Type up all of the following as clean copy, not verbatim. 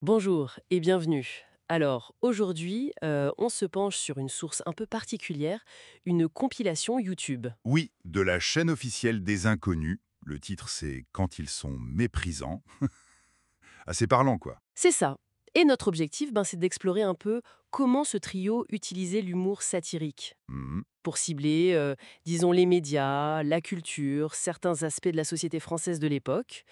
Bonjour et bienvenue. Alors, aujourd'hui, on se penche sur une source un peu particulière, une compilation YouTube. Oui, de la chaîne officielle des Inconnus. Le titre, c'est Quand ils sont méprisants. Assez parlant, quoi. C'est ça. Et notre objectif, c'est d'explorer un peu comment ce trio utilisait l'humour satirique Mhm, pour cibler, disons, les médias, la culture, certains aspects de la société française de l'époque,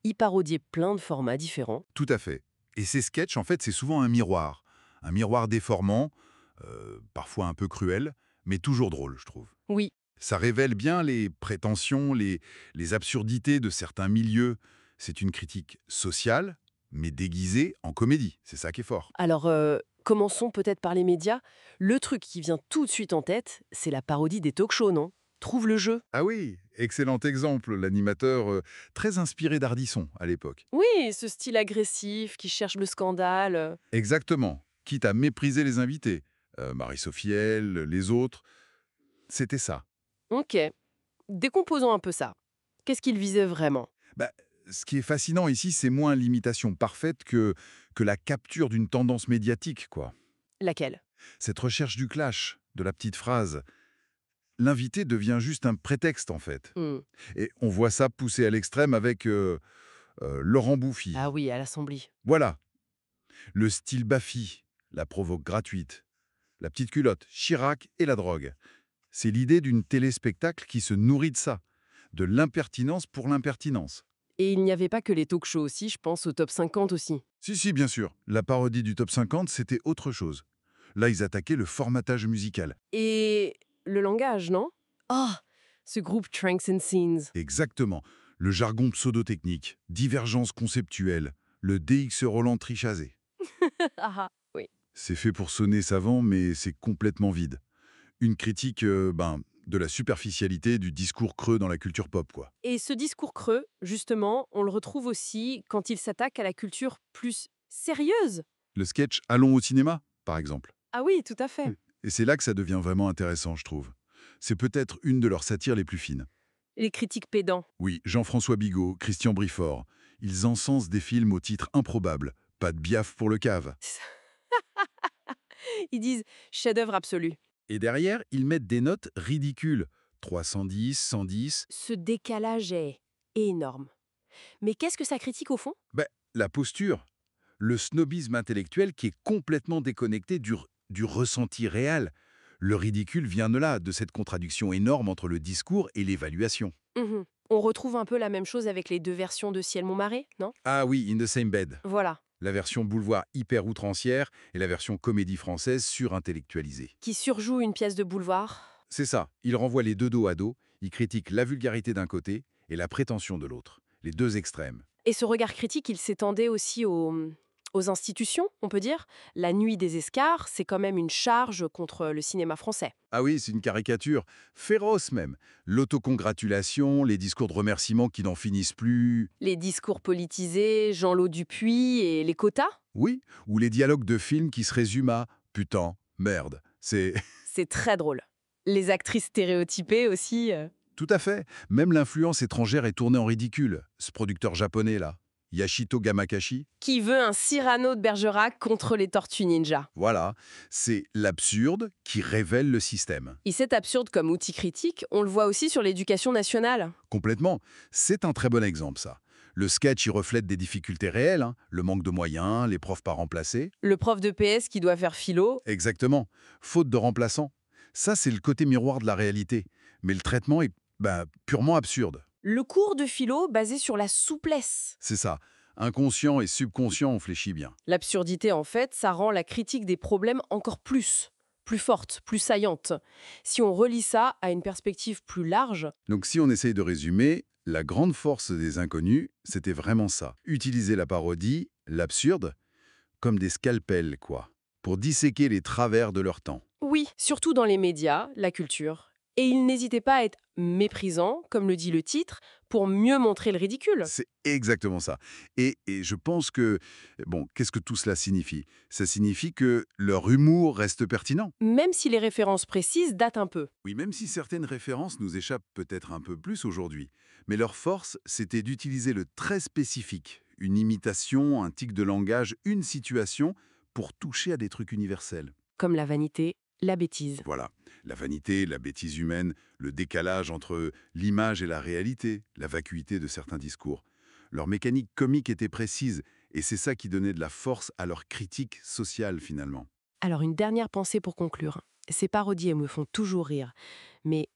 y parodier plein de formats différents. tout à fait. Et ces sketchs, en fait, c'est souvent un miroir. Un miroir déformant, parfois un peu cruel, mais toujours drôle, je trouve. Oui, Ça révèle bien les prétentions, les absurdités de certains milieux. C'est une critique sociale, mais déguisée en comédie. C'est ça qui est fort. alors, commençons peut-être par les médias. Le truc qui vient tout de suite en tête, c'est la parodie des talk-shows, non? Trouve le jeu. Ah oui, excellent exemple, l'animateur très inspiré d'Ardisson à l'époque. Oui, ce style agressif qui cherche le scandale. Exactement. Quitte à mépriser les invités. Marie-Sophie L, les autres, c'était ça. Ok, décomposons un peu ça. Qu'est-ce qu'il visait vraiment? Bah, ce qui est fascinant ici, c'est moins l'imitation parfaite que la capture d'une tendance médiatique, quoi. Laquelle? Cette recherche du clash, de la petite phrase. L'invité devient juste un prétexte, en fait. Hmm. Et on voit ça poussé à l'extrême avec Laurent Bouffi. Ah oui, à l'Assemblée. Voilà, le style Baffy, la provoque gratuite, la petite culotte, Chirac et la drogue. C'est l'idée d'une téléspectacle qui se nourrit de ça, de l'impertinence pour l'impertinence. Et il n'y avait pas que les talk-shows aussi, je pense au top 50 aussi. Si, si, bien sûr. La parodie du top 50, c'était autre chose. Là, ils attaquaient le formatage musical. Et le langage, non? Ah, ce groupe Tranks and Scenes. Exactement. Le jargon pseudo-technique, divergence conceptuelle, le DX Roland trichasé. Ah ah, oui. C'est fait pour sonner savant, mais c'est complètement vide. Une critique, de la superficialité du discours creux dans la culture pop, quoi. Et ce discours creux, justement, on le retrouve aussi quand il s'attaque à la culture plus sérieuse. Le sketch Allons au cinéma, par exemple. Ah oui, tout à fait. Et c'est là que ça devient vraiment intéressant, je trouve. C'est peut-être une de leurs satires les plus fines. Les critiques pédants. Oui, Jean-François Bigot, Christian Brifort, ils encensent des films au titre improbable. Pas de biaf pour le cave. Ils disent chef-d'œuvre absolu. Et derrière, ils mettent des notes ridicules. 310, 110. Ce décalage est énorme. Mais qu'est-ce que ça critique au fond? La posture, le snobisme intellectuel qui est complètement déconnecté du ressenti réel. Le ridicule vient de là, de cette contradiction énorme entre le discours et l'évaluation. Mhm. On retrouve un peu la même chose avec les deux versions de Ciel Montmaré, non? Ah oui, in the same bed. Voilà. La version boulevard hyper outrancière et la version comédie française surintellectualisée. Qui surjoue une pièce de boulevard. C'est ça, il renvoie les deux dos à dos, il critique la vulgarité d'un côté et la prétention de l'autre, les deux extrêmes. Et ce regard critique, il s'étendait aussi aux institutions, on peut dire. La Nuit des Escars, c'est quand même une charge contre le cinéma français. Ah oui, c'est une caricature, féroce même. L'autocongratulation, les discours de remerciement qui n'en finissent plus. Les discours politisés, Jean-Lot Dupuis et les quotas, Oui, ou les dialogues de films qui se résument à putain, merde. C'est c'est très drôle. Les actrices stéréotypées aussi. tout à fait. Même l'influence étrangère est tournée en ridicule. Ce producteur japonais là, Yashito Gamakashi, Qui veut un Cyrano de Bergerac contre les Tortues Ninja? voilà, c'est l'absurde qui révèle le système. Et c'est absurde comme outil critique, on le voit aussi sur l'éducation nationale. Complètement. C'est un très bon exemple, ça. Le sketch y reflète des difficultés réelles, hein, le manque de moyens, les profs pas remplacés. Le prof de PS qui doit faire philo. Exactement. Faute de remplaçants. Ça, c'est le côté miroir de la réalité. Mais le traitement est purement absurde. Le cours de philo basé sur la souplesse. C'est ça. Inconscient et subconscient, on fléchit bien. L'absurdité, en fait, ça rend la critique des problèmes encore plus forte, plus saillante. Si on relie ça à une perspective plus large, Donc si on essaye de résumer, la grande force des inconnus, c'était vraiment ça. Utiliser la parodie, l'absurde, comme des scalpels, quoi. Pour disséquer les travers de leur temps. oui, surtout dans les médias, la culture. Et il n'hésitait pas à être méprisant, comme le dit le titre, pour mieux montrer le ridicule. C'est exactement ça. Et je pense que, bon, qu'est-ce que tout cela signifie? Ça signifie que leur humour reste pertinent. Même si les références précises datent un peu. Oui, même si certaines références nous échappent peut-être un peu plus aujourd'hui. Mais leur force, c'était d'utiliser le très spécifique, Une imitation, un tic de langage, une situation pour toucher à des trucs universels. Comme la vanité, la bêtise. Voilà, la vanité, la bêtise humaine, le décalage entre l'image et la réalité, la vacuité de certains discours. Leur mécanique comique était précise, et c'est ça qui donnait de la force à leur critique sociale finalement. Alors une dernière pensée pour conclure. Ces parodies elles me font toujours rire, mais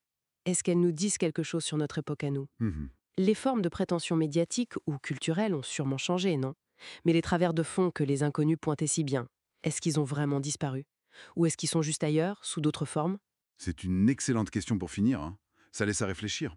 est-ce qu'elles nous disent quelque chose sur notre époque à nous? Mhm. Les formes de prétention médiatique ou culturelle ont sûrement changé, non? Mais les travers de fond que les inconnus pointaient si bien, est-ce qu'ils ont vraiment disparu? Ou est-ce qu'ils sont juste ailleurs, sous d'autres formes? C'est une excellente question pour finir, hein. Ça laisse à réfléchir.